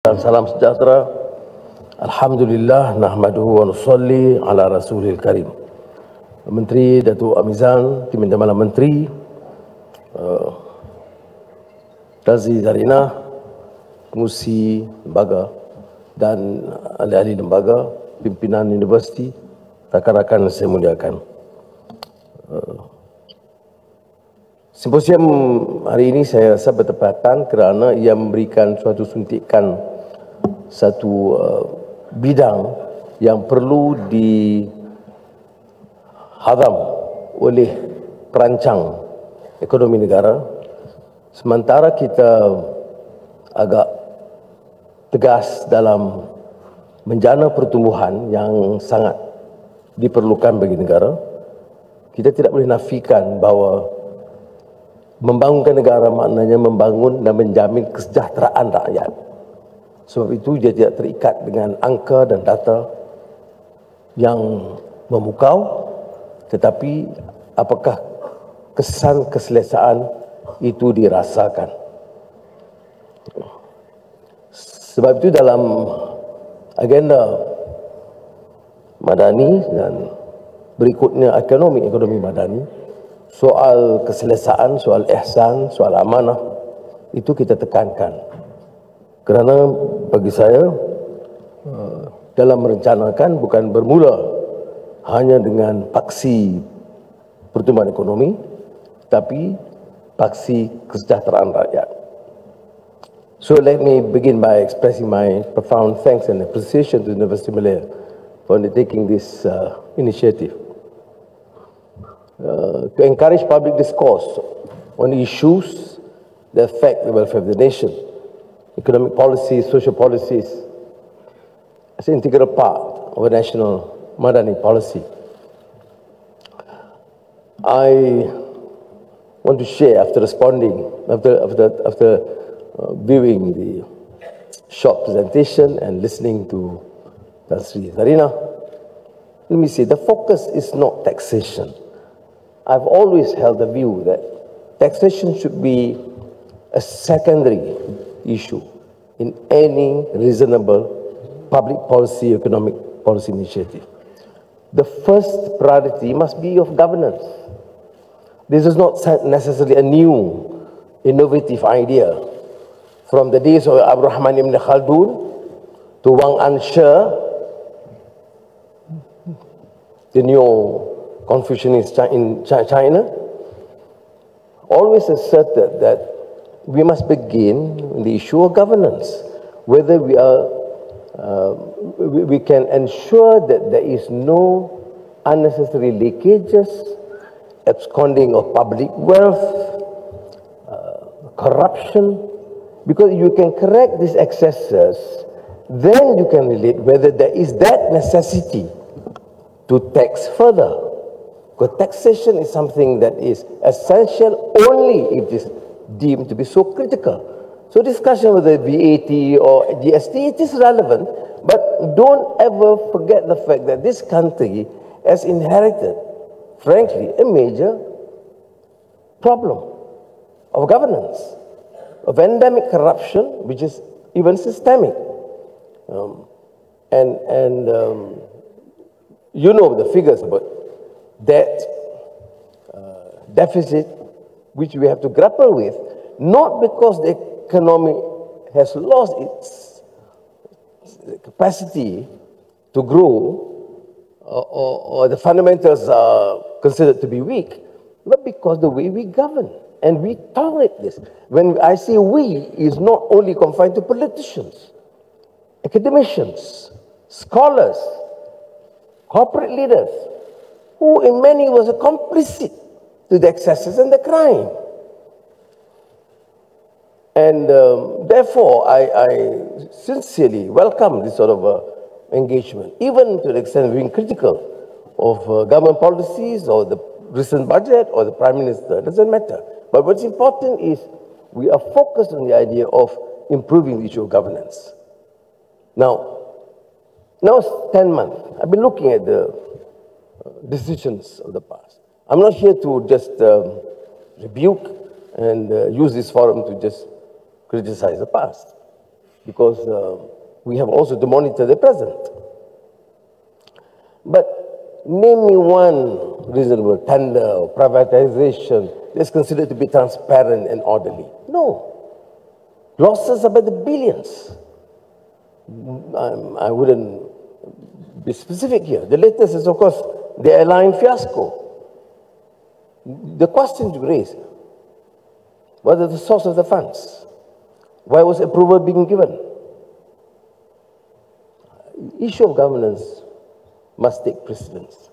Dan salam sejahtera. Alhamdulillah nahmaduhu wa nusalli ala rasulil karim. Menteri Datuk Amizan, Tim Jamalah Menteri, Dazi Zarina, pengurusi lembaga dan ahli-ahli lembaga, pimpinan universiti, rakan-rakan yang saya muliakan. Simposium hari ini saya rasa bertepatan kerana ia memberikan suatu suntikan satu bidang yang perlu dihadam oleh perancang ekonomi negara, sementara kita agak tegas dalam menjana pertumbuhan yang sangat diperlukan bagi negara. Kita tidak boleh nafikan bahawa membangunkan negara maknanya membangun dan menjamin kesejahteraan rakyat. Sebab itu dia tidak terikat dengan angka dan data yang memukau, tetapi apakah kesan keselesaan itu dirasakan. Sebab itu dalam agenda madani dan berikutnya ekonomi madani, soal keselesaan, soal ihsan, soal amanah, itu kita tekankan. Kerana bagi saya, dalam merencanakan bukan bermula hanya dengan paksi pertumbuhan ekonomi, tapi paksi kesejahteraan rakyat. So let me begin by expressing my profound thanks and appreciation to the University of Malaya for undertaking this initiative. To encourage public discourse on issues that affect the welfare of the nation, economic policies, social policies, as an integral part of a national Madani policy. I want to share, after viewing the short presentation and listening to Sri Zarina, let me say, the focus is not taxation. I've always held the view that taxation should be a secondary issue in any reasonable public policy, economic policy initiative. The first priority must be of governance. This is not necessarily a new, innovative idea. From the days of Ibrahim ibn Khaldun to Wang Anshe, the new Confucianist in China, always asserted that we must begin with the issue of governance, whether we can ensure that there is no unnecessary leakages, absconding of public wealth, corruption, because you can correct these excesses, then you can relate whether there is that necessity to tax further. Because taxation is something that is essential only if it is deemed to be so critical. So discussion with the VAT or GST, it is relevant, but don't ever forget the fact that this country has inherited, frankly, a major problem of governance, of endemic corruption, which is even systemic. You know the figures about debt, deficit, which we have to grapple with, not because the economy has lost its capacity to grow or the fundamentals are considered to be weak, but because the way we govern. And we tolerate this. When I say we, is not only confined to politicians, academicians, scholars, corporate leaders, who in many was a complicit to the excesses and the crime. And therefore, I sincerely welcome this sort of engagement, even to the extent of being critical of government policies or the recent budget or the Prime Minister. It doesn't matter. But what's important is we are focused on the idea of improving the issue of governance. Now it's 10 months. I've been looking at the decisions of the past. I'm not here to just rebuke and use this forum to just criticize the past. because we have also to monitor the present. But name me one reasonable tender or privatization that's considered to be transparent and orderly. No. Losses are by the billions. I wouldn't be specific here. The latest is, of course, the airline fiasco. The question to raise, what are the source of the funds? Why was approval being given? Issue of governance must take precedence.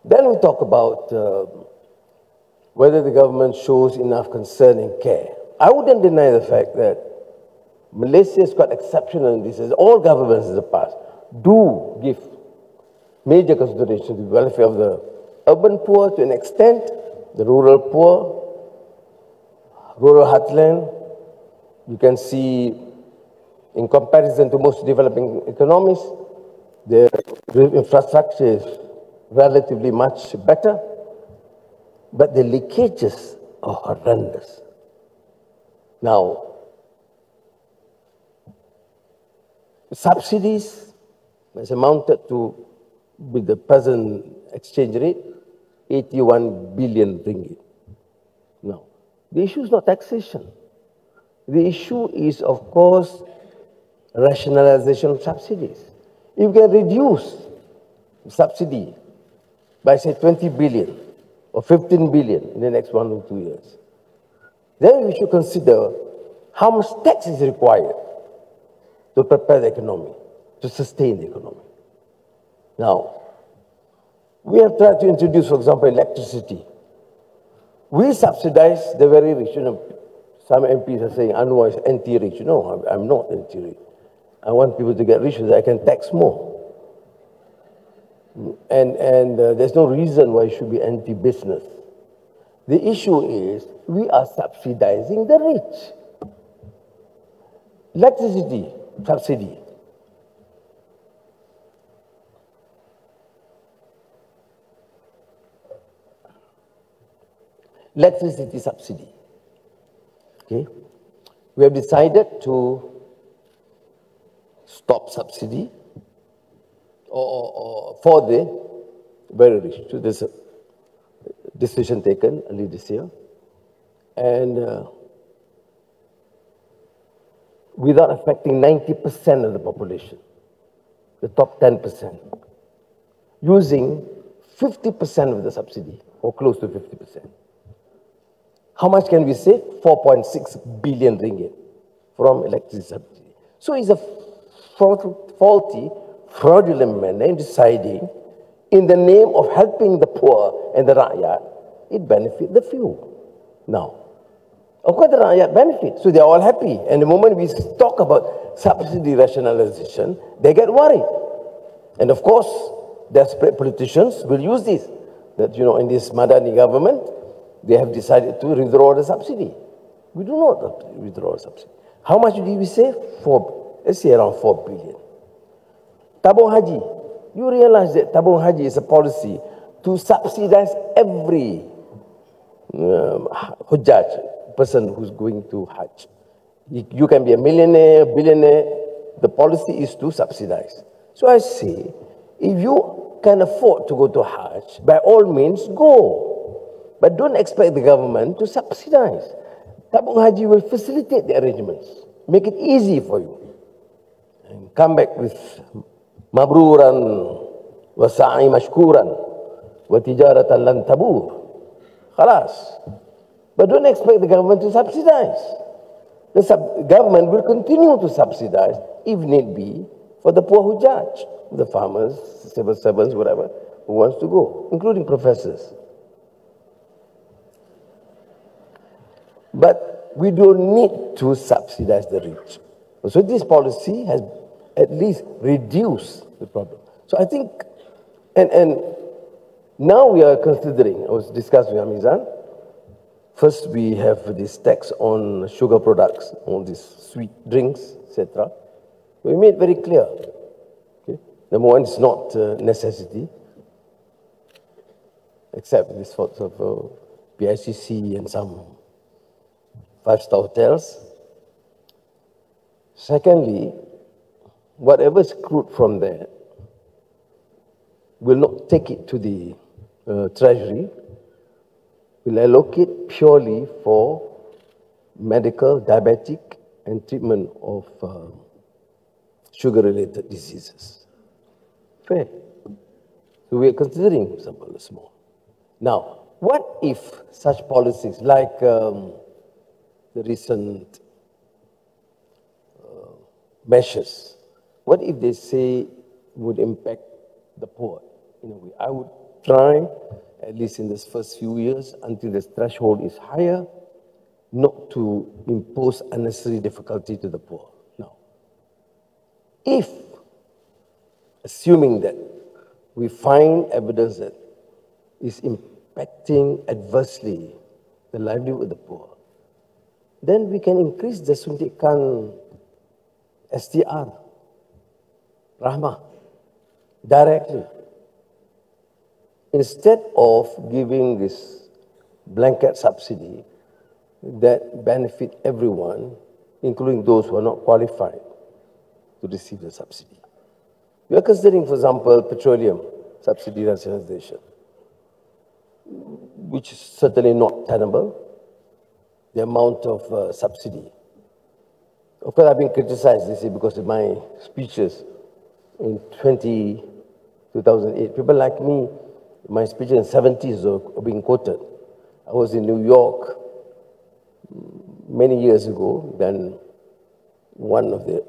Then we talk about whether the government shows enough concern and care. I wouldn't deny the fact that Malaysia is quite exceptional in this, as all governments in the past do give major consideration to the welfare of the urban poor to an extent, the rural poor, rural heartland. You can see, in comparison to most developing economies, their infrastructure is relatively much better, but the leakages are horrendous. Now, subsidies has amounted to, with the present exchange rate, 81 billion ringgit. Now, the issue is not taxation. The issue is, of course, rationalization of subsidies. If you can reduce subsidy by, say, 20 billion or 15 billion in the next 1 or 2 years, then we should consider how much tax is required to prepare the economy, to sustain the economy. Now, we have tried to introduce, for example, electricity. We subsidize the very rich. You know, some MPs are saying Anwar is anti-rich. No, I'm not anti-rich. I want people to get rich so that I can tax more. And there's no reason why it should be anti-business. The issue is we are subsidizing the rich. Electricity subsidy. Electricity subsidy. Okay. We have decided to stop subsidy or for the very rich. So there's a decision taken early this year, and without affecting 90% of the population, the top 10%, using 50% of the subsidy, or close to 50%. How much can we save? 4.6 billion ringgit from electricity subsidy. So it's a faulty, fraudulent manner in deciding, in the name of helping the poor and the rakyat, it benefits the few. Now, of course, the rakyat benefit, so they're all happy. And the moment we talk about subsidy rationalization, they get worried. And of course, desperate politicians will use this. That, you know, in this Madani government, they have decided to withdraw the subsidy. We do not withdraw the subsidy. How much did we save? Let's say around 4 billion. Tabung Haji. You realize that Tabung Haji is a policy to subsidize every Hujjaj, person who's going to Hajj. You can be a millionaire, billionaire. The policy is to subsidize. So I say, if you can afford to go to Hajj, by all means, go. But don't expect the government to subsidize. Tabung Haji will facilitate the arrangements, make it easy for you. And come back with mabruran wa sa'i mashkuran wa tijaratan lan tabur. Khalas. But don't expect the government to subsidize. The government will continue to subsidize, if need be, for the poor who judge, the farmers, civil servants, whatever, who wants to go, including professors. But we don't need to subsidize the rich. So this policy has at least reduced the problem. So I think, and now we are considering, I was discussing with Amizan, first we have this tax on sugar products, all these sweet drinks, etc. We made very clear. Okay? Number one, it's not a necessity, except this sort of PICC and some five-star hotels. Secondly, whatever is accrued from there will not take it to the treasury, will allocate purely for medical, diabetic, and treatment of sugar-related diseases. Fair. So we are considering something small. Now, what if such policies, like the recent measures, what if they say would impact the poor in a way? I would try, at least in this first few years, until the threshold is higher, not to impose unnecessary difficulty to the poor. Now, if, assuming that we find evidence that is impacting adversely the livelihood of the poor, then we can increase the suntikan STR, Rahmah, directly. Instead of giving this blanket subsidy that benefit everyone, including those who are not qualified to receive the subsidy. We are considering, for example, petroleum subsidy rationalization, which is certainly not tenable, the amount of subsidy. Of course, I've been criticized, you see, because of my speeches in 2008. People like me, my speeches in the 70s are being quoted. I was in New York many years ago, then one of the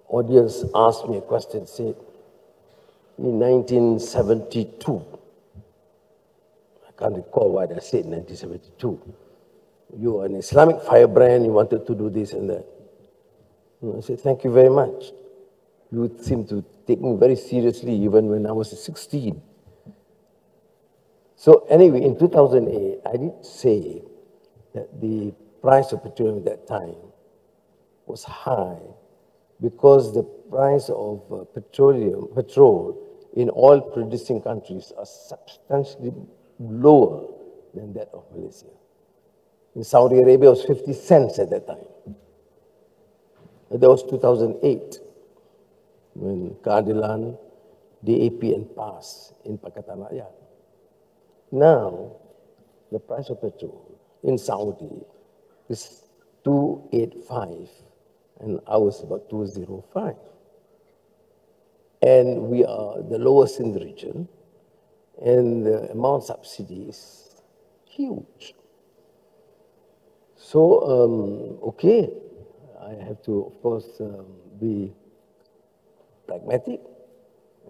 audience asked me a question, said, in 1972, I can't recall what I said in 1972, you are an Islamic firebrand, you wanted to do this and that. And I said, thank you very much. You seem to take me very seriously even when I was 16. So anyway, in 2008, I did say that the price of petroleum at that time was high because the price of petrol in oil-producing countries are substantially lower than that of Malaysia. In Saudi Arabia, it was 50 cents at that time. And that was 2008, when keadilan, DAP, and PAS in Pakatan Rakyat. Now, the price of petrol in Saudi is 285, and ours about 205. And we are the lowest in the region, and the amount of subsidy is huge. So, okay, I have to, of course, be pragmatic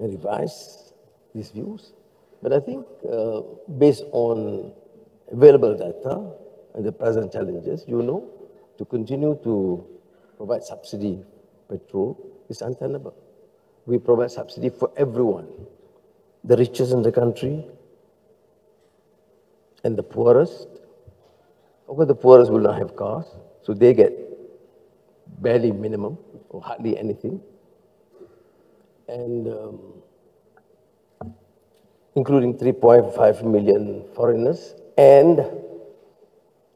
and revise these views. But I think based on available data and the present challenges, to continue to provide subsidy petrol is untenable. We provide subsidy for everyone, the richest in the country and the poorest. Of course, the poorest will not have cars, so they get barely minimum or hardly anything. And including 3.5 million foreigners and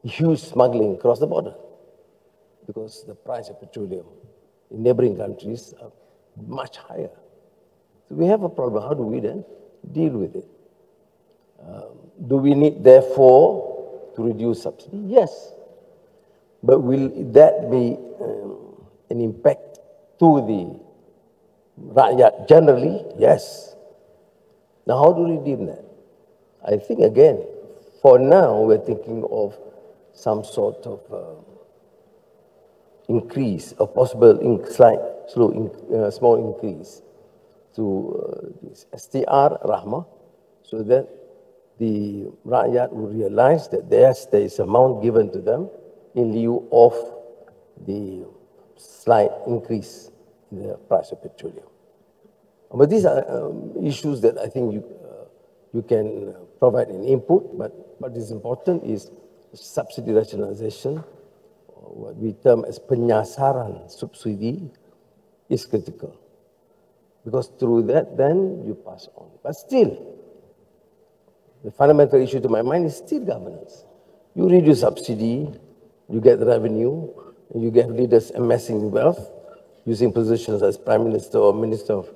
huge smuggling across the border because the price of petroleum in neighboring countries are much higher. So we have a problem. How do we then deal with it? Do we need, therefore, to reduce subsidy? Yes. But will that be an impact to the rakyat generally? Yes. Now, how do we deal with that? I think, again, for now, we're thinking of some sort of increase, a possible small increase to this STR Rahmah, so that the rakyat will realize that there is amount given to them in lieu of the slight increase in the price of petroleum. But these are issues that I think you can provide an input, but what is important is subsidy rationalization, what we term as penyasaran subsidi, is critical. Because through that, then you pass on. But still, the fundamental issue to my mind is still governance. You reduce subsidy, you get revenue, You get leaders amassing wealth, using positions as Prime Minister or Minister of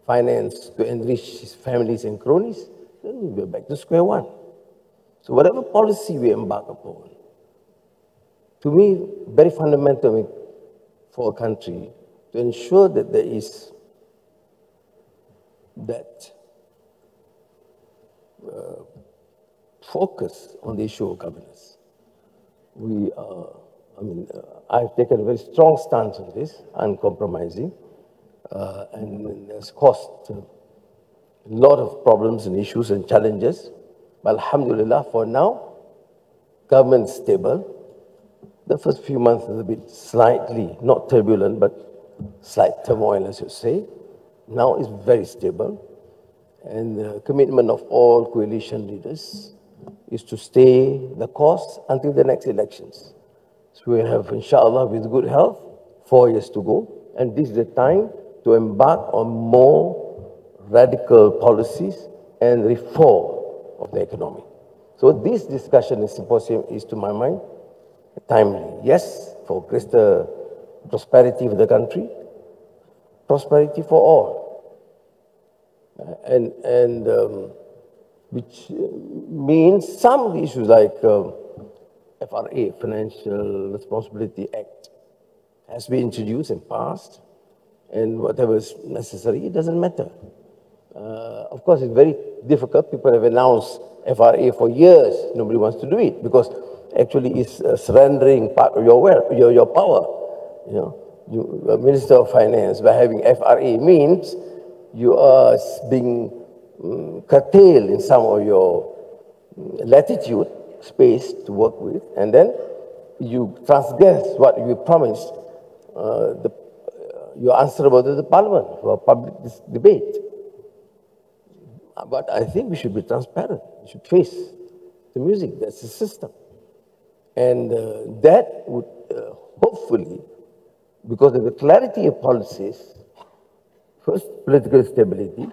Finance to enrich his families and cronies, then we're back to square one. So whatever policy we embark upon, to me, very fundamental for a country to ensure that there is that focus on the issue of governance. I've taken a very strong stance on this, uncompromising, and it's caused a lot of problems and issues and challenges. But alhamdulillah, for now, government is stable. The first few months is a bit slightly, not turbulent, but slight turmoil, as you say. Now it's very stable. And the commitment of all coalition leaders is to stay the course until the next elections. So we have, inshallah, with good health, 4 years to go. And this is the time to embark on more radical policies and reform of the economy. So this discussion in Simposium is, to my mind, timely. Yes, for greater prosperity of the country, prosperity for all. Which means some of the issues like FRA, Financial Responsibility Act, has been introduced and passed, and whatever is necessary, it doesn't matter. Of course, it's very difficult. People have announced FRA for years. Nobody wants to do it because actually it's surrendering part of your power. You know, Minister of Finance, by having FRA means you are being curtailed in some of your latitude, space to work with, and then you transgress what you promised. You're answerable to the Parliament for public debate. But I think we should be transparent. We should face the music. That's the system. And that would hopefully, because of the clarity of policies, first, political stability.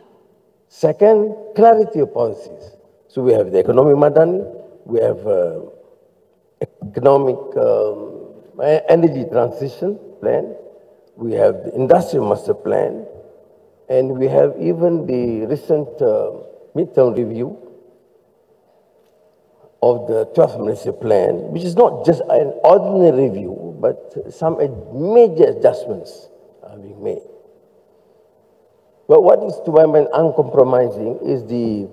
Second, clarity of policies. So we have the economic madani, we have economic energy transition plan, we have the industrial master plan, and we have even the recent midterm review of the 12th Malaysia plan, which is not just an ordinary review, but some major adjustments are being made. But what is, to my mind, uncompromising is the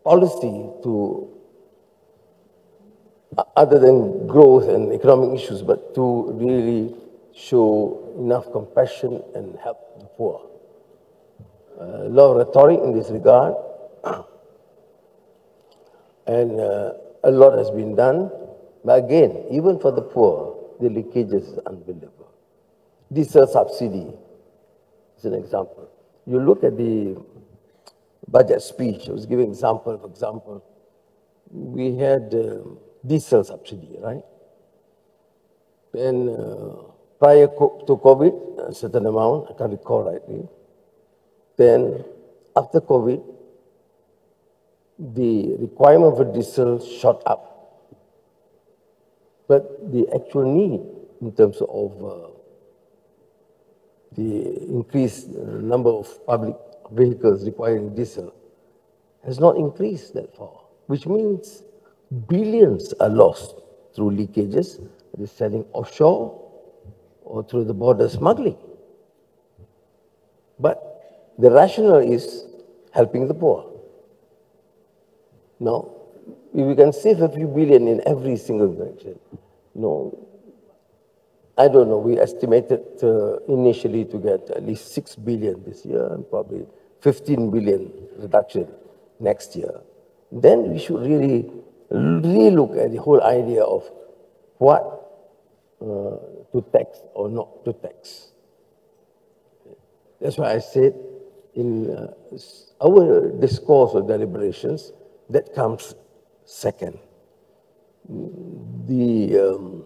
policy to, other than growth and economic issues, but to really show enough compassion and help the poor. A lot of rhetoric in this regard, and a lot has been done. But again, even for the poor, the leakages is unbelievable. Diesel subsidy is an example. You look at the budget speech, I was giving example, for example, we had diesel subsidy, right? Then prior to COVID, a certain amount, I can't recall rightly. Then after COVID, the requirement for diesel shot up. But the actual need in terms of the increased number of public vehicles requiring diesel has not increased that far, which means billions are lost through leakages, the selling offshore or through the border smuggling. But the rationale is helping the poor. Now, if we can save a few billion in every single direction, I don't know, we estimated initially to get at least 6 billion this year and probably 15 billion reduction next year. Then we should really look at the whole idea of what to tax or not to tax. That's why I said in our discourse or deliberations, that comes second. The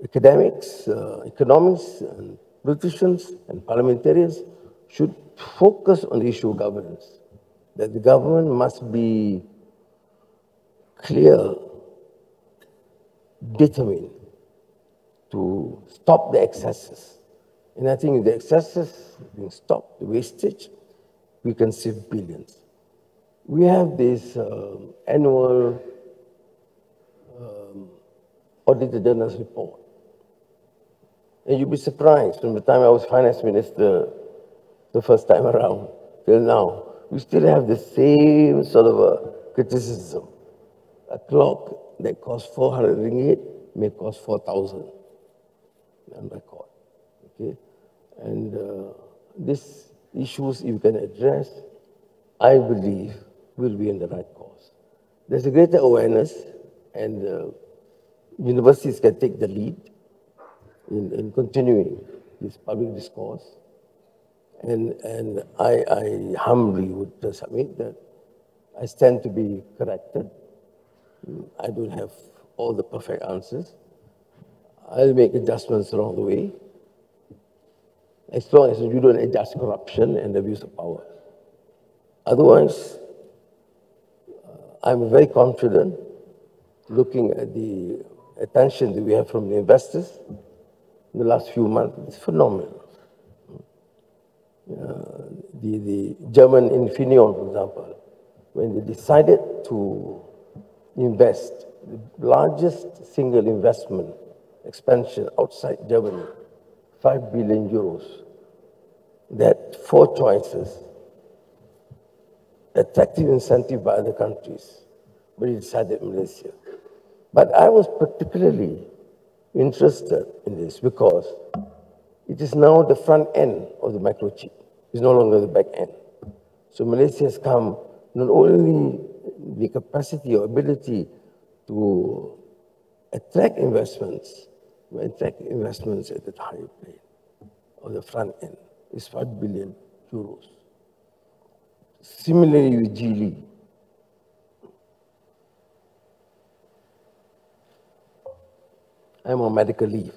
academics, economists, and politicians and parliamentarians should focus on the issue of governance. That the government must be clear, determined to stop the excesses. And I think if the excesses being stopped, the wastage, we can save billions. We have this annual Auditor General's report. And you'll be surprised, from the time I was finance minister the first time around till now, we still have the same sort of a criticism. A clock that costs 400 ringgit may cost 4,000 on record. Okay? And these issues, if you can address, I believe will be in the right course. There's a greater awareness, and universities can take the lead in continuing this public discourse. And I humbly would submit that I stand to be corrected. I don't have all the perfect answers. I'll make adjustments along the way, as long as you don't adjust corruption and abuse of power. Otherwise, I'm very confident, looking at the attention that we have from the investors in the last few months. It's phenomenal. The German Infineon, for example, when they decided to invest, the largest single investment expansion outside Germany, 5 billion euros. They had 4 choices, attractive incentive by other countries, but he decided Malaysia. But I was particularly interested in this because it is now the front end of the microchip. It's no longer the back end. So Malaysia has come not only the capacity or ability to attract investments, but attract investments at the higher plane of the front end. It's 5 billion euros. Similarly with Geely. I'm on medical leave,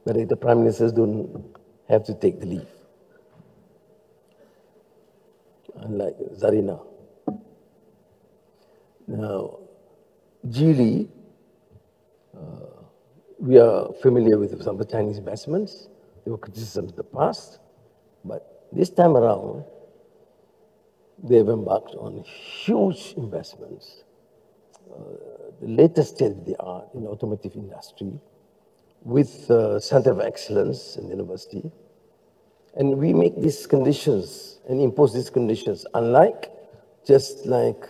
but the prime ministers don't have to take the leave, unlike Zarina. Now, Geely, we are familiar with some of the Chinese investments. There were criticisms in the past, but this time around, they've embarked on huge investments, the latest state of the art in the automotive industry, with Center of Excellence in the university. And we make these conditions and impose these conditions, unlike just like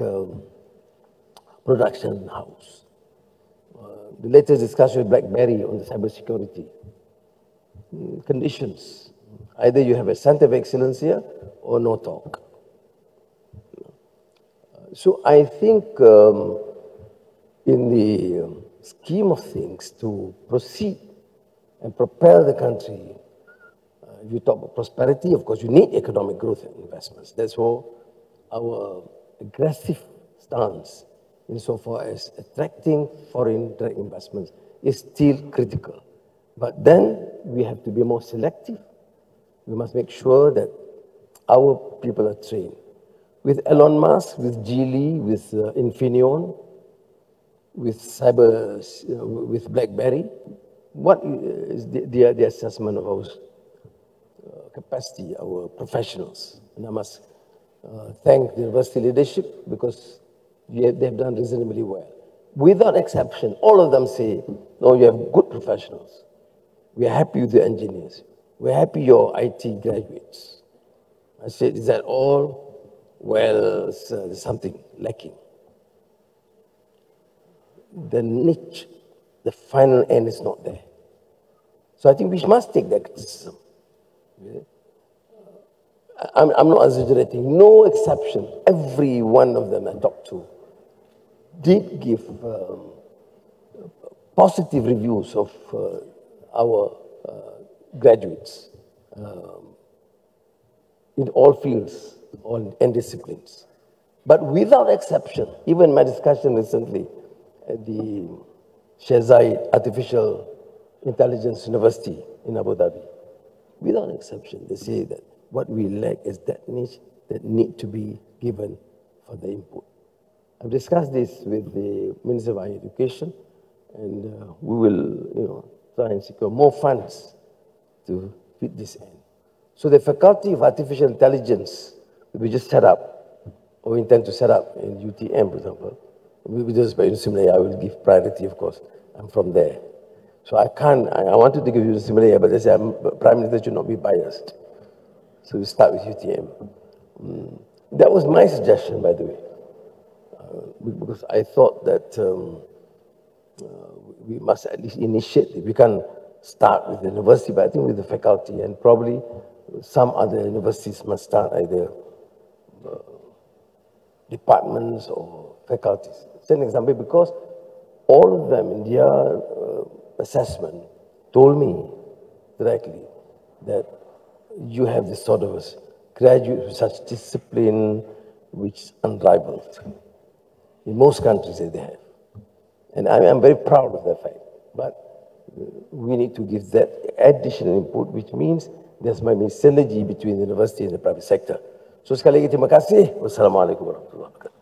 production house. The latest discussion with BlackBerry on the cybersecurity conditions. Either you have a Center of Excellence here or no talk. So I think in the scheme of things, to proceed and propel the country, if you talk about prosperity, of course, you need economic growth and investments. That's why our aggressive stance insofar as attracting foreign direct investments is still critical. But then we have to be more selective. We must make sure that our people are trained. With Elon Musk, with Geely, with Infineon, with with BlackBerry, what is the assessment of our capacity, our professionals? And I must thank the university leadership because they have done reasonably well. Without exception, all of them say, no, you have good professionals. We are happy with the engineers. We're happy your IT graduates. I said, is that all? Well, there's something lacking. The niche, the final end is not there. So I think we must take that criticism. I'm not exaggerating, no exception. Every one of them I talked to did give positive reviews of our graduates in all fields and disciplines. But without exception, even my discussion recently at the Sheikh Zayed Artificial Intelligence University in Abu Dhabi, without exception, they say that what we lack is that niche that need to be given for the input. I've discussed this with the Minister of Higher Education, and we will, try and secure more funds to fit this end. So the Faculty of Artificial Intelligence that we just set up, or intend to set up in UTM, for example, with those by University of Malaya, I will give priority, of course. I'm from there. So I wanted to give University of Malaya, but they said Prime Minister should not be biased. So we start with UTM. That was my suggestion, by the way, because I thought that we must at least initiate it. We can start with the university, but I think with the faculty, and probably some other universities must start either departments or faculties. It's an example because all of them in their assessment told me directly that you have this sort of a graduate with such discipline which is unrivaled. In most countries they have. And I'm very proud of that fact. But we need to give that additional input, which means there's might be synergy between the university and the private sector. So sekali lagi terima kasih. Wassalamualaikum warahmatullahi wabarakatuh.